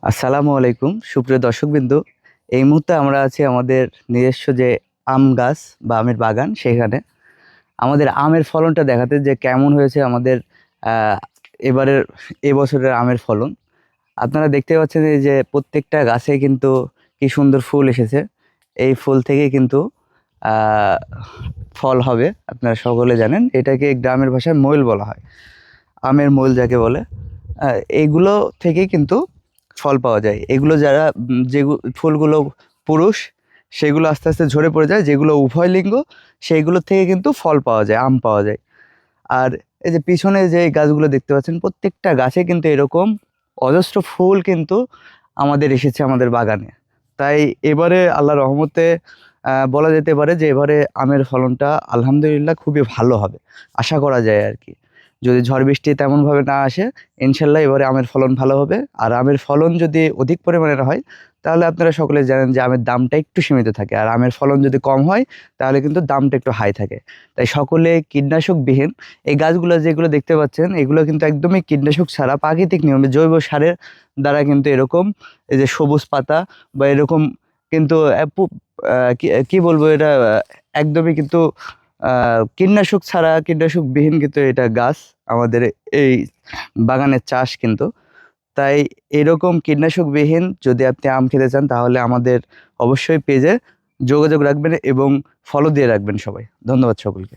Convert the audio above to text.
আসসালামু আলাইকুম সুপ্রিয় দর্শকবৃন্দ। এই মুহূর্তে আমরা আছি আমাদের নিজস্ব যে আম গাছ বা আমের বাগান, সেখানে আমাদের আমের ফলনটা দেখাতে যে কেমন হয়েছে আমাদের আহ, এবারের এবছরের আমের ফলন। আপনারা দেখতে পাচ্ছেন এই যে প্রত্যেকটা গাছে কিন্তু কি সুন্দর ফুল এসেছে। এই ফুল থেকে কিন্তু আহ, ফল হবে। আপনারা সকলে জানেন এটাকে গ্রামের ভাষায় মইল বলা হয়, আমের মইল যাকে বলে। এইগুলো থেকে কিন্তু ফল পাওয়া যায়। এগুলো যারা যে ফুলগুলো পুরুষ, সেগুলো আস্তে আস্তে ঝরে পড়ে যায়। যেগুলো উভয় লিঙ্গ, সেইগুলো থেকে কিন্তু ফল পাওয়া যায়, আম পাওয়া যায়। আর এই যে পিছনে যে গাছগুলো দেখতে পাচ্ছেন, প্রত্যেকটা গাছে কিন্তু এরকম অজস্র ফুল কিন্তু আমাদের এসেছে আমাদের বাগানে। তাই এবারে আল্লাহর রহমতে বলা যেতে পারে যে এবারে আমের ফলনটা আলহামদুলিল্লাহ খুবই ভালো হবে, আশা করা যায় আর কি। যদি ঝড় বৃষ্টি তেমনভাবে না আসে, ইনশাল্লাহ এবারে আমের ফলন ভালো হবে। আর আমের ফলন যদি অধিক পরিমাণের হয়, তাহলে আপনারা সকলে জানেন যে আমের দামটা একটু সীমিত থাকে। আর আমের ফলন যদি কম হয়, তাহলে কিন্তু দামটা একটু হাই থাকে। তাই সকলে কীটনাশকবিহীন এই গাছগুলো যেগুলো দেখতে পাচ্ছেন, এগুলো কিন্তু একদমই কীটনাশক ছাড়া প্রাকৃতিক নিয়মে জৈব সারের দ্বারা কিন্তু এরকম এই যে সবুজ পাতা বা এরকম কিন্তু কি বলবো এটা, একদমই কিন্তু কীটনাশক ছাড়া, কীটনাশকবিহীন কিন্তু এটা গাছ আমাদের এই বাগানের চাষ কিন্তু। তাই এরকম কীটনাশকবিহীন যদি আপনি আম খেতে চান, তাহলে আমাদের অবশ্যই পেজে যোগাযোগ রাখবেন এবং ফলো দিয়ে রাখবেন সবাই। ধন্যবাদ সকলকে।